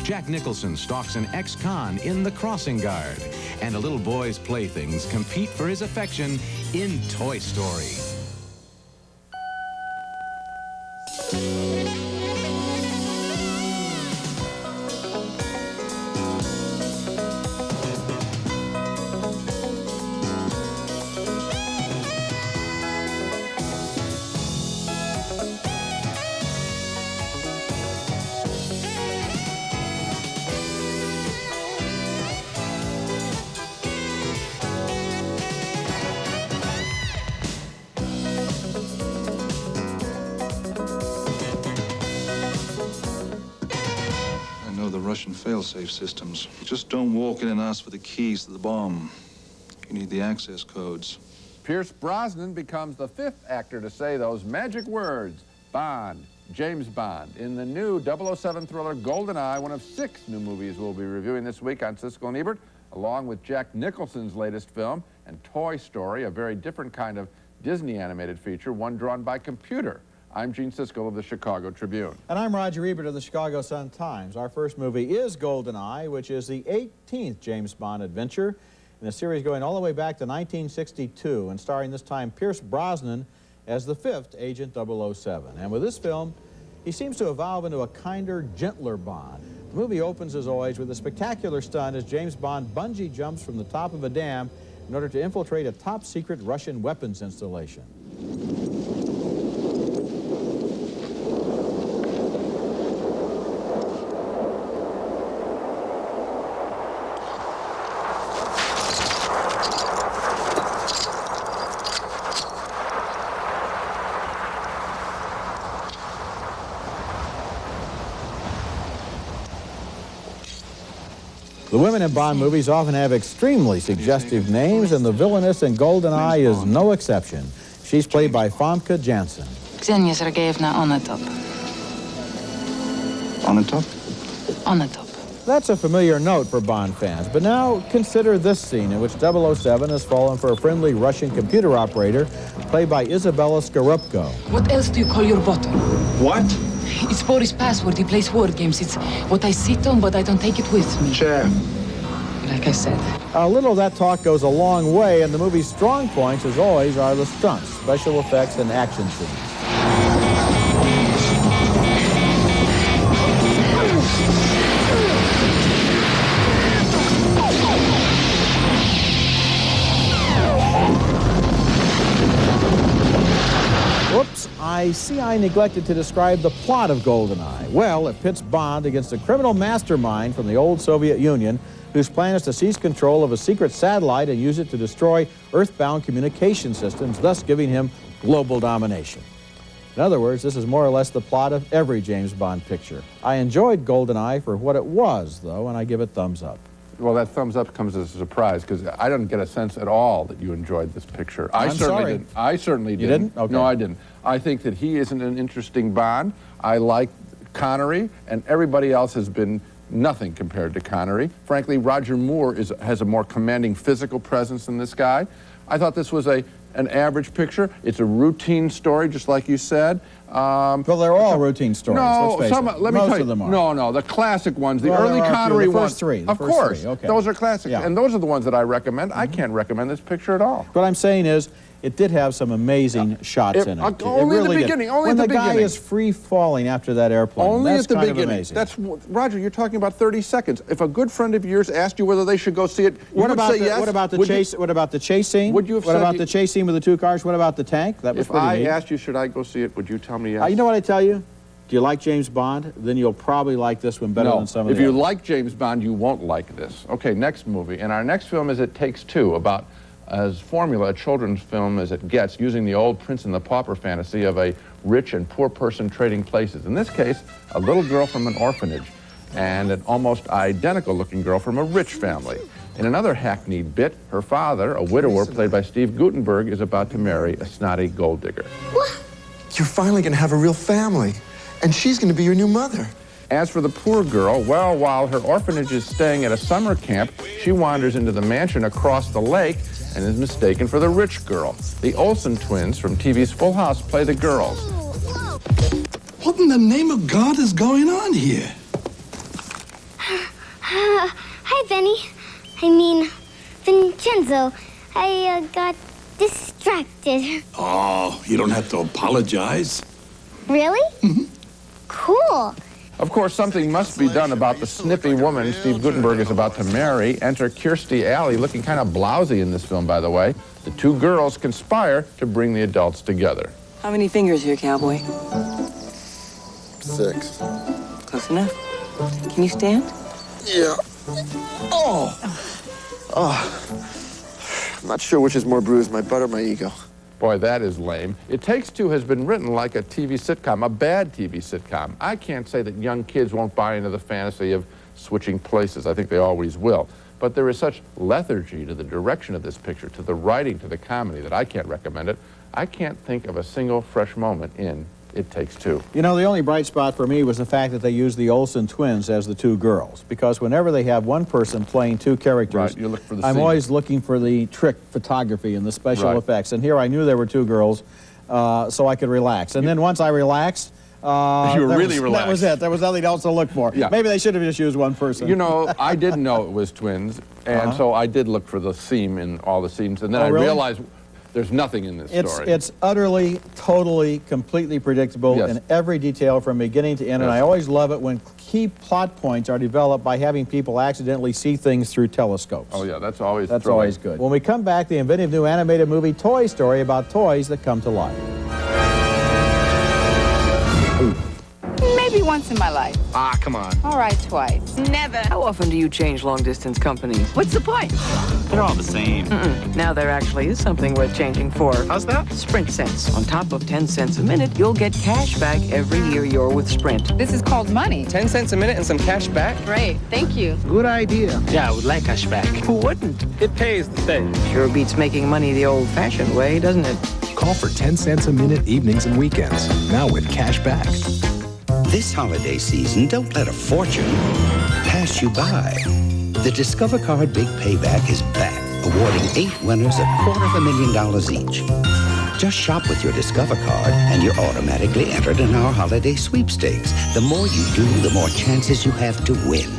Jack Nicholson stalks an ex-con in The Crossing Guard, and a little boy's playthings compete for his affection in Toy Story. The Russian fail-safe systems. You just don't walk in and ask for the keys to the bomb. You need the access codes. Pierce Brosnan becomes the 5th actor to say those magic words. Bond, James Bond, in the new 007 thriller Goldeneye, one of 6 new movies we'll be reviewing this week on Siskel and Ebert, along with Jack Nicholson's latest film and Toy Story, a very different kind of Disney animated feature, one drawn by computer. I'm Gene Siskel of the Chicago Tribune. And I'm Roger Ebert of the Chicago Sun-Times. Our first movie is Goldeneye, which is the 18th James Bond adventure in a series going all the way back to 1962 and starring this time Pierce Brosnan as the 5th Agent 007. And with this film, he seems to evolve into a kinder, gentler Bond. The movie opens, as always, with a spectacular stunt as James Bond bungee jumps from the top of a dam in order to infiltrate a top-secret Russian weapons installation. The women in Bond movies often have extremely suggestive names, and the villainess in Goldeneye is no exception. She's played by Famke Janssen. Ksenia Sergeyevna Onatop. Onatop? Onatop. That's a familiar note for Bond fans, but now consider this scene in which 007 has fallen for a friendly Russian computer operator played by Isabella Scorupco. What else do you call your bottle? What? It's Boris' password. He plays word games. It's what I sit on, but I don't take it with me. Chair. Like I said. A little of that talk goes a long way, and the movie's strong points, as always, are the stunts, special effects, and action scenes. Whoops, I see I neglected to describe the plot of Goldeneye. Well, it pits Bond against a criminal mastermind from the old Soviet Union whose plan is to seize control of a secret satellite and use it to destroy Earthbound communication systems, thus giving him global domination. In other words, this is more or less the plot of every James Bond picture. I enjoyed Goldeneye for what it was, though, and I give it thumbs up. Well, that thumbs up comes as a surprise, because I didn't get a sense at all that you enjoyed this picture. I'm sorry. Didn't. I certainly didn't. You didn't? Okay. No, I didn't. I think that he isn't an interesting Bond. I like Connery, and everybody else has been nothing compared to Connery. Frankly, Roger Moore has a more commanding physical presence than this guy. I thought this was an average picture. It's a routine story, just like you said. Well, they're all routine stories. No, let's face it. let me Most tell you. of them are. No, the classic ones, the Well, early there are a few. Connery The first ones. three, the of first course, three, okay. those are classics, Yeah. and those are the ones that I recommend. I can't recommend this picture at all. What I'm saying is, it did have some amazing shots in it. Only it really at the beginning. Did. Only when at the the guy beginning. is free falling after that airplane, Only that's at the kind beginning. of amazing. That's Roger. You're talking about 30 seconds. If a good friend of yours asked you whether they should go see it, What about say yes. What about the chase? What about the chase scene? Would you have what said about you- the chase scene with the 2 cars? What about the tank? That was If pretty I neat. asked you, should I go see it, would you tell me yes? You know what I tell you? Do you like James Bond? Then you'll probably like this one better No. than some of If the you others. like James Bond, you won't like this. Okay, next movie. And our next film is It Takes Two, about as formula a children's film as it gets, using the old Prince and the Pauper fantasy of a rich and poor person trading places. In this case, a little girl from an orphanage and an almost identical looking girl from a rich family. In another hackneyed bit, her father, a widower played by Steve Guttenberg, is about to marry a snotty gold digger. What? You're finally going to have a real family, and she's going to be your new mother. As for the poor girl, well, while her orphanage is staying at a summer camp, she wanders into the mansion across the lake and is mistaken for the rich girl. The Olsen twins from TV's Full House play the girls. What in the name of God is going on here? Hi, Benny. I mean, Vincenzo. I got distracted. Oh, you don't have to apologize. Really? Mm-hmm. Cool. Of course, something must be done about the snippy woman Steve Guttenberg is about to marry. Enter Kirstie Alley, looking kind of blousy in this film, by the way. The two girls conspire to bring the adults together. How many fingers here, cowboy? 6. Close enough. Can you stand? Yeah. Oh. I'm not sure which is more bruised, my butt or my ego. Boy, that is lame. It Takes Two has been written like a TV sitcom, a bad TV sitcom. I can't say that young kids won't buy into the fantasy of switching places. I think they always will. But there is such lethargy to the direction of this picture, to the writing, to the comedy, that I can't recommend it. I can't think of a single fresh moment in It Takes Two. You know, the only bright spot for me was the fact that they used the Olsen twins as the two girls, because whenever they have one person playing two characters, Right, you look for the I'm scene. always looking for the trick photography and the special Right. effects. And here I knew there were two girls, so I could relax. And then once I relaxed, You were really relaxed. That was it. There was nothing else to look for. Yeah. Maybe they should have just used one person. You know, I didn't know it was twins, and so I did look for the seam in all the scenes, and then Oh, I really? realized there's nothing in this story. It's utterly, totally, completely predictable Yes. in every detail from beginning to end, and Yes. I always love it when key plot points are developed by having people accidentally see things through telescopes. Oh, yeah, that's always That's thrilling. always good. When we come back, the inventive new animated movie Toy Story about toys that come to life. Maybe once in my life. Ah, come on. All right, twice. Never. How often do you change long-distance companies? What's the point? They're all the same. Now there actually is something worth changing for. How's that? Sprint Cents. On top of 10 cents a minute, you'll get cash back every year you're with Sprint. This is called money. 10 cents a minute and some cash back? Great, thank you. Good idea. Yeah, I would like cash back. Who wouldn't? It pays to stay. Sure beats making money the old-fashioned way, doesn't it? Call for 10 cents a minute evenings and weekends. Now with cash back. This holiday season, don't let a fortune pass you by. The Discover Card Big Payback is back, awarding 8 winners $250,000 each. Just shop with your Discover Card, and you're automatically entered in our holiday sweepstakes. The more you do, the more chances you have to win.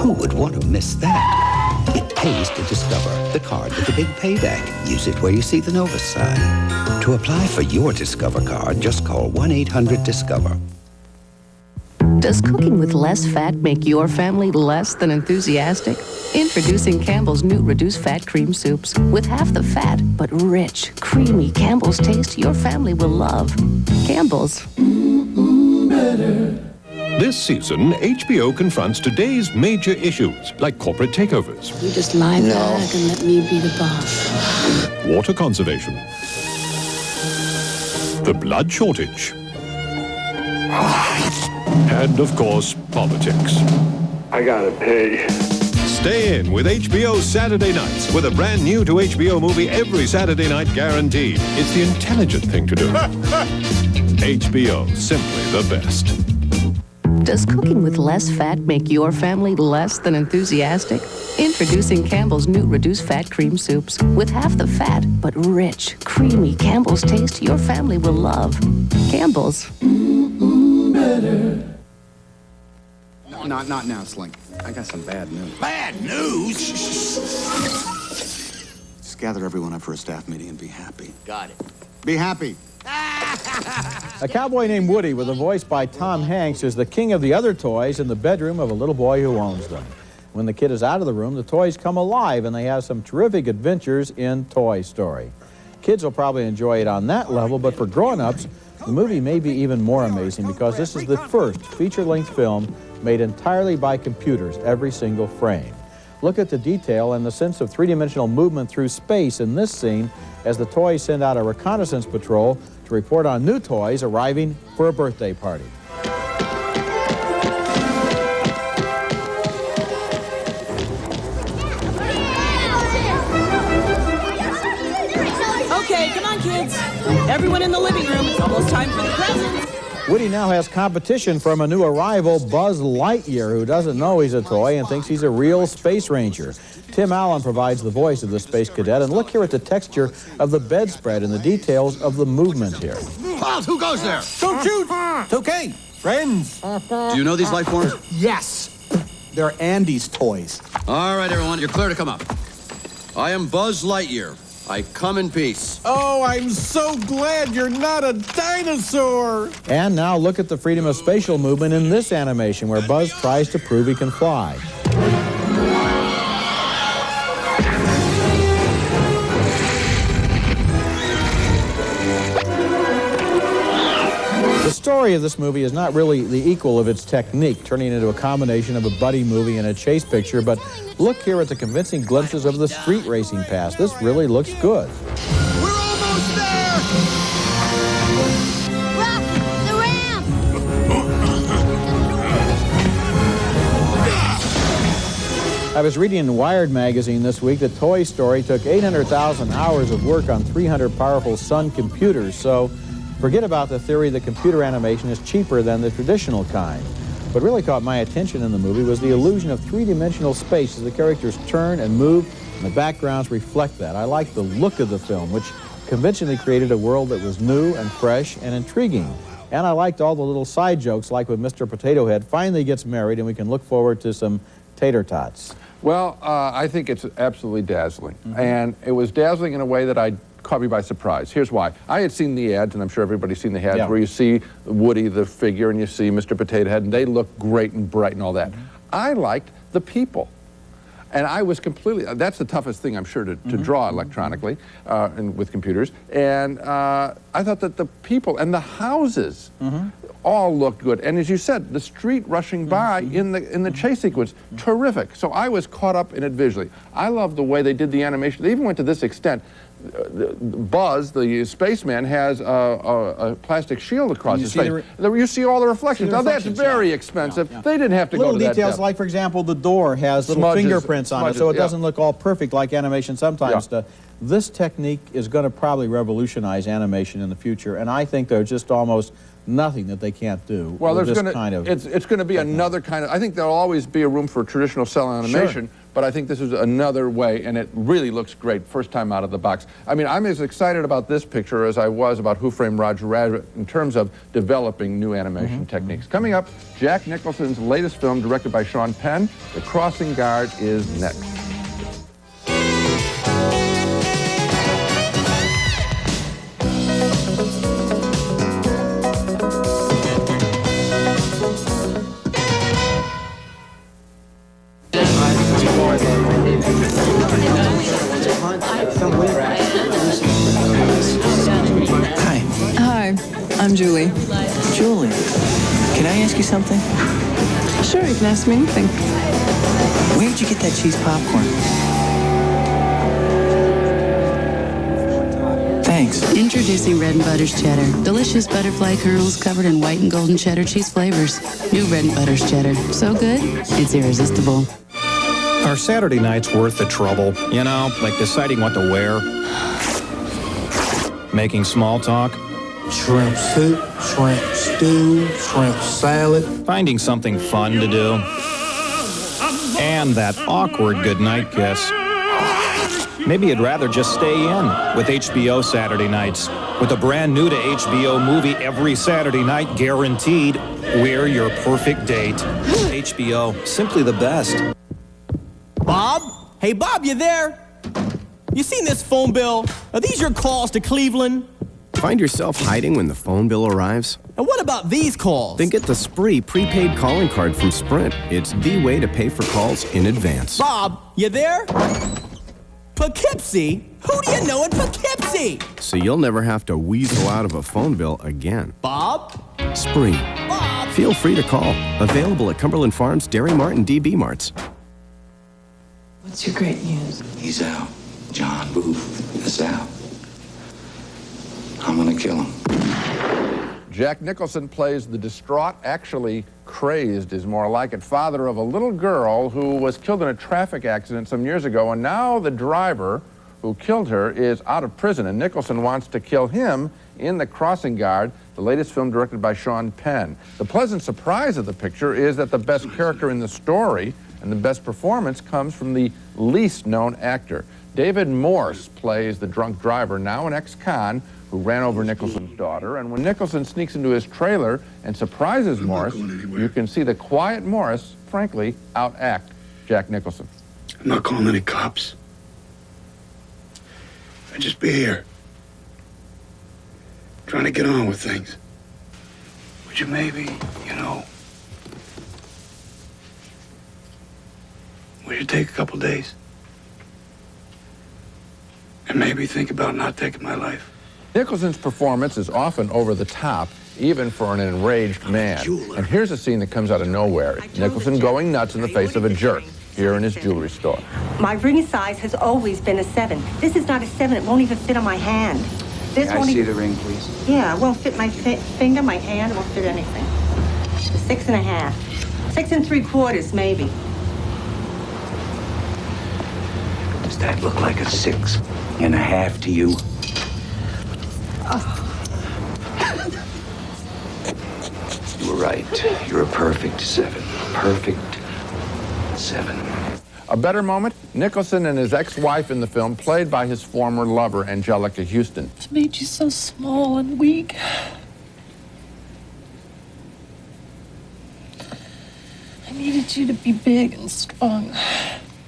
Who would want to miss that? It pays to Discover, the card with the big payback. Use it where you see the Novus sign. To apply for your Discover Card, just call 1-800-DISCOVER. Does cooking with less fat make your family less than enthusiastic? Introducing Campbell's new reduced fat cream soups. With half the fat, but rich, creamy Campbell's taste your family will love. Campbell's. Better. This season, HBO confronts today's major issues, like corporate takeovers, You just lie back and let me be the boss. water conservation, the blood shortage, and, of course, politics. I gotta pay. Stay in with HBO Saturday Nights with a brand new to HBO movie every Saturday night guaranteed. It's the intelligent thing to do. HBO, simply the best. Does cooking with less fat make your family less than enthusiastic? Introducing Campbell's new reduced fat cream soups. With half the fat, but rich, creamy Campbell's taste your family will love. Campbell's. Better. Not now, Slink. I got some bad news. Bad news? Just gather everyone up for a staff meeting and be happy. Got it. Be happy. A cowboy named Woody, with a voice by Tom Hanks, is the king of the other toys in the bedroom of a little boy who owns them. When the kid is out of the room, the toys come alive, and they have some terrific adventures in Toy Story. Kids will probably enjoy it on that level, but for grown-ups, the movie may be even more amazing because this is the first feature-length film made entirely by computers, every single frame. Look at the detail and the sense of three-dimensional movement through space in this scene as the toys send out a reconnaissance patrol to report on new toys arriving for a birthday party. Okay, come on, kids. Everyone in the living room. It's almost time for the presents. Woody now has competition from a new arrival, Buzz Lightyear, who doesn't know he's a toy and thinks he's a real space ranger. Tim Allen provides the voice of the space cadet, and look here at the texture of the bedspread and the details of the movement here. Miles, who goes there? Don't shoot! It's okay. Friends. Do you know these life forms? Yes. They're Andy's toys. All right, everyone, you're clear to come up. I am Buzz Lightyear. I come in peace. Oh, I'm so glad you're not a dinosaur. And now look at the freedom of spatial movement in this animation where Buzz tries to prove he can fly. The story of this movie is not really the equal of its technique, turning it into a combination of a buddy movie and a chase picture, but look here at the convincing glimpses of the street racing past. This really looks good. We're almost there! Rock, the ramp! I was reading in Wired magazine this week that Toy Story took 800,000 hours of work on 300 powerful Sun computers, so forget about the theory that computer animation is cheaper than the traditional kind. What really caught my attention in the movie was the illusion of three-dimensional space as the characters turn and move, and the backgrounds reflect that. I liked the look of the film, which conventionally created a world that was new and fresh and intriguing. And I liked all the little side jokes, like when Mr. Potato Head finally gets married and we can look forward to some tater tots. Well, I think it's absolutely dazzling. And it was dazzling in a way that caught me by surprise. Here's why. I had seen the ads, and I'm sure everybody's seen the ads, where you see Woody, the figure, and you see Mr. Potato Head, and they look great and bright and all that. I liked the people. And I was completely, that's the toughest thing, I'm sure, to draw electronically and with computers. And I thought that the people and the houses all looked good. And as you said, the street rushing by in the chase sequence, terrific. So I was caught up in it visually. I love the way they did the animation. They even went to this extent. Buzz, the spaceman, has a plastic shield across his face. You see all the reflections. Now, that's very expensive. They didn't have to go to that little details, depth. like, for example, the door has little fingerprints on it, so it doesn't look all perfect like animation sometimes does. This technique is going to probably revolutionize animation in the future, and I think there's just almost nothing that they can't do. Well, with there's this kind of it's going to be another kind of. I think there'll always be a room for traditional cell animation, but I think this is another way, and it really looks great first time out of the box. I mean, I'm as excited about this picture as I was about Who Framed Roger Rabbit in terms of developing new animation techniques. Coming up, Jack Nicholson's latest film, directed by Sean Penn, The Crossing Guard, is next. Hi, I'm Julie. Julie, can I ask you something? Sure, you can ask me anything. Where'd you get that cheese popcorn? Thanks. Introducing Bread and Butter's Cheddar. Delicious butterfly kernels covered in white and golden cheddar cheese flavors. New Bread and Butter's Cheddar. So good, it's irresistible. Are Saturday nights worth the trouble? You know, like deciding what to wear? Making small talk? Shrimp soup, shrimp stew, shrimp salad. Finding something fun to do? And that awkward goodnight kiss. Maybe you'd rather just stay in with HBO Saturday nights. With a brand new to HBO movie every Saturday night, guaranteed, we're your perfect date. HBO, simply the best. Bob? Hey, Bob, you there? You seen this phone bill? Are these your calls to Cleveland? Find yourself hiding when the phone bill arrives? And what about these calls? Then get the Spree prepaid calling card from Sprint. It's the way to pay for calls in advance. Bob, you there? Poughkeepsie? Who do you know in Poughkeepsie? So you'll never have to weasel out of a phone bill again. Bob? Spree. Bob? Feel free to call. Available at Cumberland Farms, Dairy Mart, and DB Marts. What's your great news? He's out. John Booth is out. I'm gonna kill him. Jack Nicholson plays the distraught, actually crazed is more like it, father of a little girl who was killed in a traffic accident some years ago, and now the driver who killed her is out of prison, and Nicholson wants to kill him in The Crossing Guard, the latest film directed by Sean Penn. The pleasant surprise of the picture is that the best character in the story and the best performance comes from the least known actor. David Morse plays the drunk driver, now an ex-con, who ran over Nicholson's daughter. And when Nicholson sneaks into his trailer and surprises Morse, you can see the quiet Morse frankly, outact Jack Nicholson. I'm not calling any cops. I'd just be here, trying to get on with things. Would you maybe, would you take a couple days? And maybe think about not taking my life? Nicholson's performance is often over the top, even for an enraged man. And here's a scene that comes out of nowhere. Nicholson going nuts in the face of a jerk here in his jewelry store. My ring size has always been a 7. This is not a 7. It won't even fit on my hand. This Can I won't see even... the ring, please? Yeah, it won't fit my finger, my hand. It won't fit anything. 6.5. 6 3/4, maybe. Does that look like a 6.5 to you? You were right. You're a perfect 7. Perfect 7. A better moment, Nicholson and his ex-wife in the film, played by his former lover, Angelica Houston. It made you so small and weak. I needed you to be big and strong.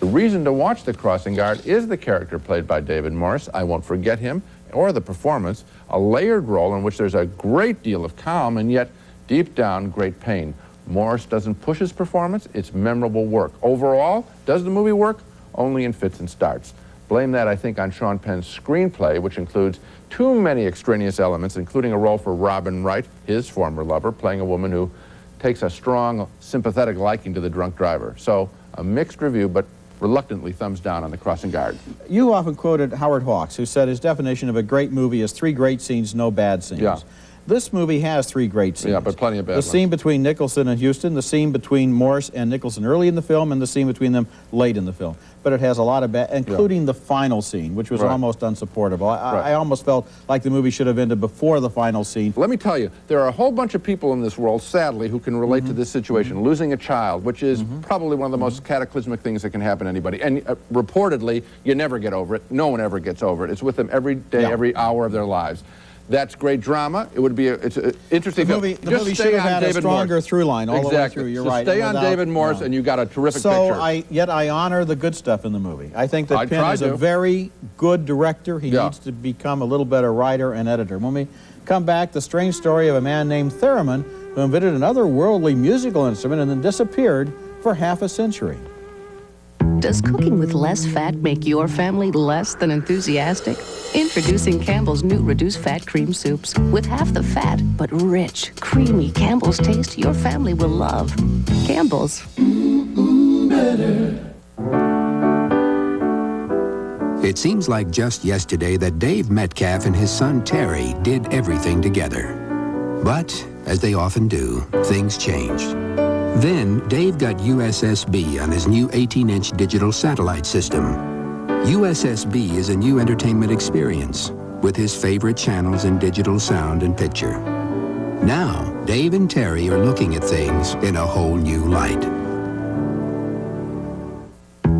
The reason to watch The Crossing Guard is the character played by David Morse. I won't forget him, or the performance, a layered role in which there's a great deal of calm and yet deep down great pain. Morse doesn't push his performance, it's memorable work. Overall, does the movie work? Only in fits and starts. Blame that, I think, on Sean Penn's screenplay, which includes too many extraneous elements, including a role for Robin Wright, his former lover, playing a woman who takes a strong, sympathetic liking to the drunk driver. So, a mixed review, but reluctantly thumbs down on The Crossing Guard. You often quoted Howard Hawks, who said his definition of a great movie is 3 great scenes, no bad scenes. Yeah. This movie has 3 great scenes. Yeah, but plenty of bad ones. The scene between Nicholson and Houston, the scene between Morse and Nicholson early in the film, and the scene between them late in the film. But it has a lot of bad, including the final scene, which was almost unsupportable. I almost felt like the movie should have ended before the final scene. Let me tell you, there are a whole bunch of people in this world, sadly, who can relate to this situation. Losing a child, which is probably one of the most cataclysmic things that can happen to anybody. And reportedly, you never get over it. No one ever gets over it. It's with them every day, every hour of their lives. That's great drama. It would be it's an interesting The movie should have had a stronger through line all the way through. You're right. Stay on David Morse, and you got a terrific picture. Yet I honor the good stuff in the movie. I think that Penn is a very good director. He needs to become a little better writer and editor. When we come back, the strange story of a man named Theremin who invented an otherworldly musical instrument and then disappeared for half a century. Does cooking with less fat make your family less than enthusiastic? Introducing Campbell's new reduced fat cream soups. With half the fat, but rich, creamy Campbell's taste your family will love. Campbell's. Better. It seems like just yesterday that Dave Metcalf and his son Terry did everything together. But, as they often do, things changed. Then, Dave got USSB on his new 18-inch digital satellite system. USSB is a new entertainment experience with his favorite channels in digital sound and picture. Now, Dave and Terry are looking at things in a whole new light.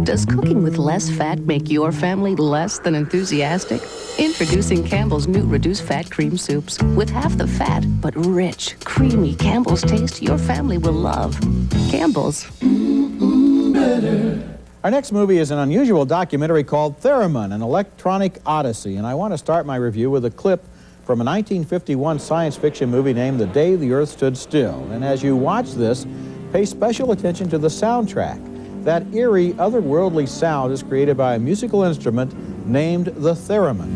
Does cooking with less fat make your family less than enthusiastic? Introducing Campbell's new reduced fat cream soups. With half the fat, but rich, creamy Campbell's taste your family will love. Campbell's. Better. Our next movie is an unusual documentary called THEREMIN, an electronic odyssey. And I want to start my review with a clip from a 1951 science fiction movie named The Day the Earth Stood Still. And as you watch this, pay special attention to the soundtrack. That eerie, otherworldly sound is created by a musical instrument named the theremin.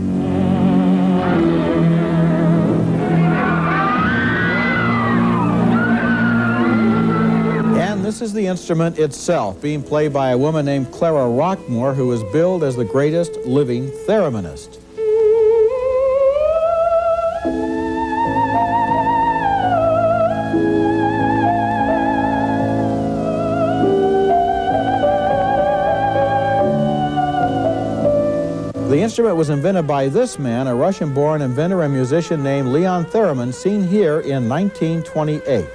And this is the instrument itself, being played by a woman named Clara Rockmore, who is billed as the greatest living thereminist. The instrument was invented by this man, a Russian-born inventor and musician named Leon Theremin, seen here in 1928.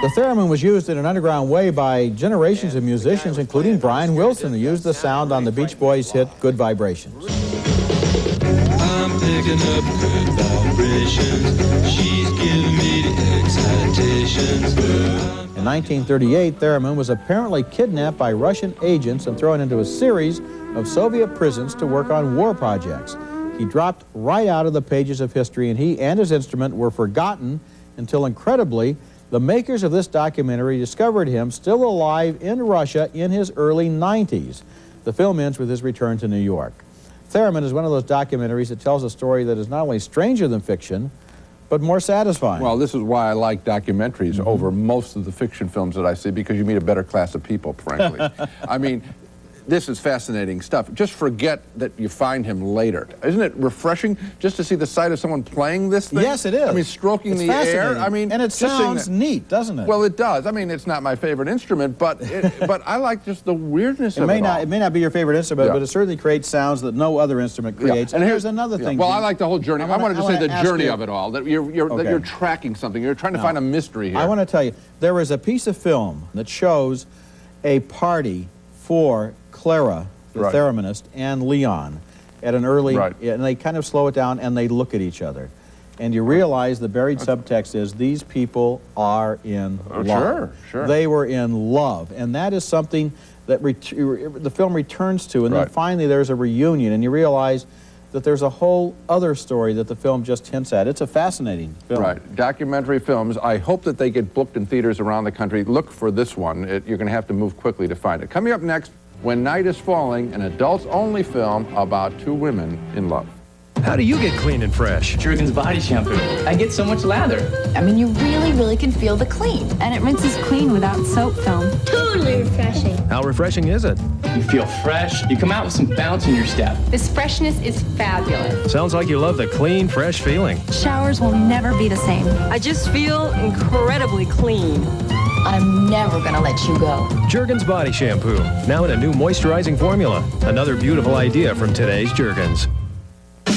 The theremin was used in an underground way by generations of musicians, including Brian Wilson, who used the sound on the Beach Boys' hit Good Vibrations. I'm picking up good vibrations. She's giving me the excitations. In 1938, Theremin was apparently kidnapped by Russian agents and thrown into a series of Soviet prisons to work on war projects. He dropped right out of the pages of history, and he and his instrument were forgotten until, incredibly, the makers of this documentary discovered him still alive in Russia in his early 90s. The film ends with his return to New York. Theremin is one of those documentaries that tells a story that is not only stranger than fiction, but more satisfying. Well, this is why I like documentaries over most of the fiction films that I see, because you meet a better class of people, frankly. I mean, this is fascinating stuff. Just forget that you find him later. Isn't it refreshing just to see the sight of someone playing this thing? Yes, it is. I mean, stroking the air. I mean, and it sounds neat, doesn't it? Well, it does. I mean, it's not my favorite instrument, but but I like just the weirdness of it all. It may not be your favorite instrument, but it certainly creates sounds that no other instrument creates. Yeah. And here's another thing. Well, I like the whole journey. I wanted to say the journey of it all. That you're tracking something. You're trying to find a mystery here. I want to tell you, there is a piece of film that shows a party for Clara, the thereminist, and Leon at an early, and they kind of slow it down and they look at each other. And you realize the buried subtext is these people are in love. Sure. They were in love. And that is something that the film returns to. And then finally there's a reunion, and you realize that there's a whole other story that the film just hints at. It's a fascinating film. Right. Documentary films, I hope that they get booked in theaters around the country. Look for this one. You're going to have to move quickly to find it. Coming up next, When Night is Falling, an adults-only film about two women in love. How do you get clean and fresh? Jergens body shampoo. I get so much lather. I mean, you really can feel the clean. And it rinses clean without soap film. Totally refreshing. How refreshing is it? You feel fresh. You come out with some bounce in your step. This freshness is fabulous. Sounds like you love the clean, fresh feeling. Showers will never be the same. I just feel incredibly clean. I'm never gonna let you go. Jergens body shampoo, now in a new moisturizing formula. Another beautiful idea from today's Jergens.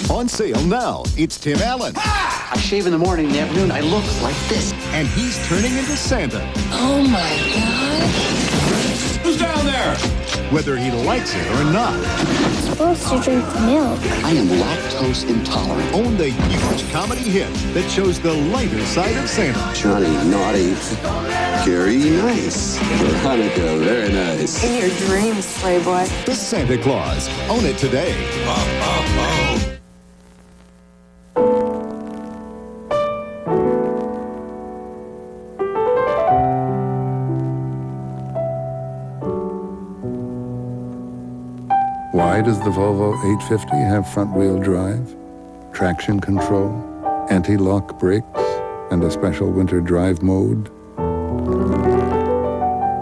On sale now, it's Tim Allen. I shave in the morning, in the afternoon, I look like this. And he's turning into Santa. Oh my God. Who's down there? Whether he likes it or not. I'm supposed to drink the milk. I am lactose intolerant. Own the huge comedy hit that shows the lighter side of Santa. Johnny, naughty. Gary, nice. Veronica, very nice. In your dreams, Playboy. The Santa Claus. Own it today. Why does the Volvo 850 have front-wheel drive, traction control, anti-lock brakes, and a special winter drive mode?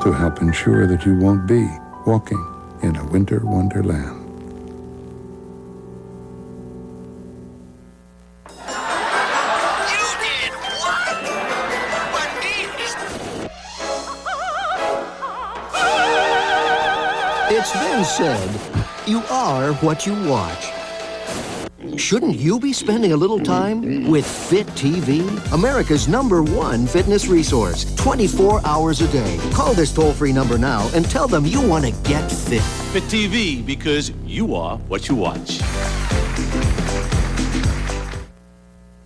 To help ensure that you won't be walking in a winter wonderland. It's been said, you are what you watch. Shouldn't you be spending a little time with Fit TV, America's #1 fitness resource, 24 hours a day? Call this toll-free number now and tell them you want to get fit. Fit TV, because you are what you watch.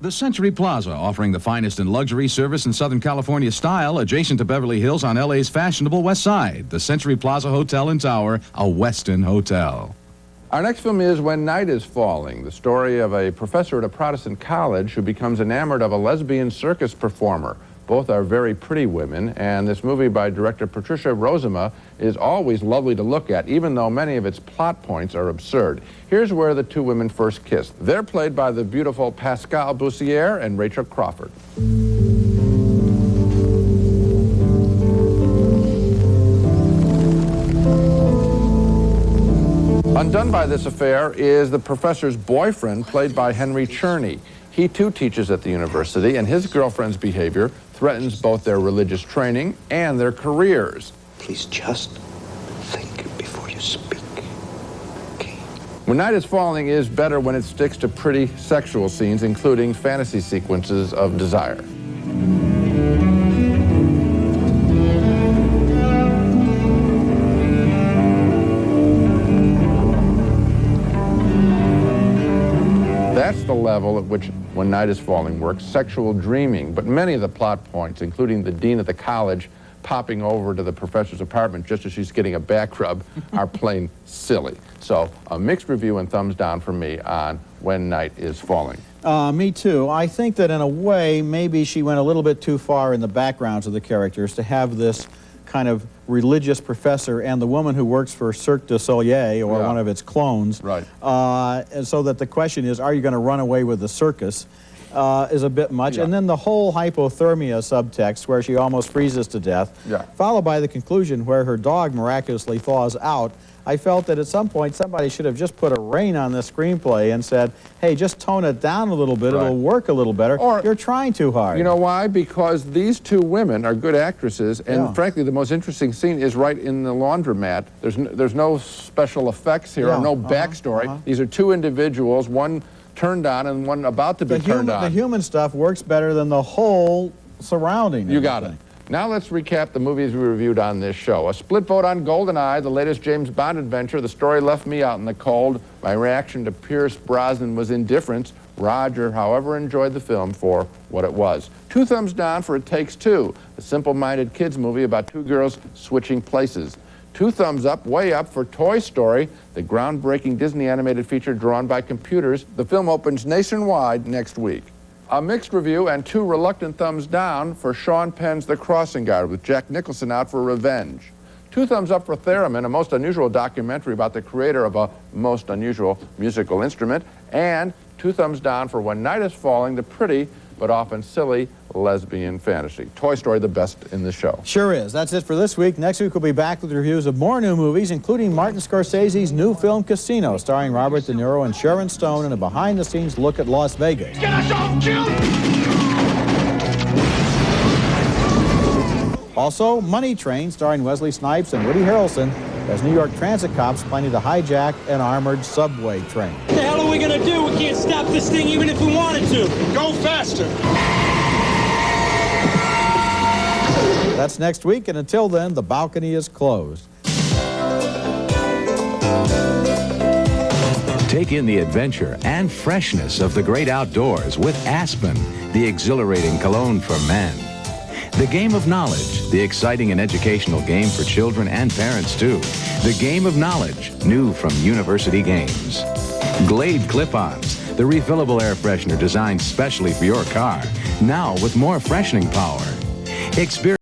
The Century Plaza, offering the finest in luxury, service, and Southern California style, adjacent to Beverly Hills on LA's fashionable West Side. The Century Plaza Hotel and Tower, a Westin hotel. Our next film is When Night is Falling, the story of a professor at a Protestant college who becomes enamored of a lesbian circus performer. Both are very pretty women, and this movie by director Patricia Rozema is always lovely to look at, even though many of its plot points are absurd. Here's where the two women first kissed. They're played by the beautiful Pascale Boussière and Rachel Crawford. Undone by this affair is the professor's boyfriend, played by Henry Czerny. He too teaches at the university, and his girlfriend's behavior threatens both their religious training and their careers. Please just think before you speak. When Night is Falling is better when it sticks to pretty sexual scenes, including fantasy sequences of desire. the level at which When Night is Falling works, sexual dreaming, but many of the plot points, including the dean of the college popping over to the professor's apartment just as she's getting a back rub, are plain silly. So a mixed review and thumbs down from me on When Night is Falling. Me too. I think that in a way, maybe she went a little bit too far in the backgrounds of the characters to have this kind of religious professor and the woman who works for Cirque du Soleil, or one of its clones. Right. And so that the question is, are you going to run away with the circus? Is a bit much. And then the whole hypothermia subtext where she almost freezes to death, followed by the conclusion where her dog miraculously thaws out. I felt that at some point somebody should have just put a rein on the screenplay and said, hey, just tone it down a little bit, it'll work a little better. Or, you're trying too hard. You know why? Because these two women are good actresses, and frankly, the most interesting scene is right in the laundromat. There's no special effects here, or no backstory. These are two individuals, one turned on and one about to be turned on. The human stuff works better than the whole surrounding. You got it. Now let's recap the movies we reviewed on this show. A split vote on Goldeneye, the latest James Bond adventure. The story left me out in the cold. My reaction to Pierce Brosnan was indifference. Roger, however, enjoyed the film for what it was. 2 thumbs down for It Takes Two, a simple-minded kids movie about 2 girls switching places. 2 thumbs up, way up, for Toy Story, the groundbreaking Disney animated feature drawn by computers. The film opens nationwide next week. A mixed review and 2 reluctant thumbs down for Sean Penn's The Crossing Guard, with Jack Nicholson out for revenge. 2 thumbs up for Theremin, a most unusual documentary about the creator of a most unusual musical instrument. And 2 thumbs down for When Night is Falling, the pretty but often silly lesbian fantasy. Toy Story, the best in the show. Sure is. That's it for this week. Next week we'll be back with reviews of more new movies, including Martin Scorsese's new film Casino, starring Robert De Niro and Sharon Stone, and a behind-the-scenes look at Las Vegas. Get us all killed! Also, Money Train, starring Wesley Snipes and Woody Harrelson, as New York transit cops planning to hijack an armored subway train. What the hell are we gonna do? We can't stop this thing even if we wanted to. Go faster! That's next week, and until then, the balcony is closed. Take in the adventure and freshness of the great outdoors with Aspen, the exhilarating cologne for men. The Game of Knowledge, the exciting and educational game for children and parents too. The Game of Knowledge, new from University Games. Glade Clip-Ons, the refillable air freshener designed specially for your car, now with more freshening power. Experience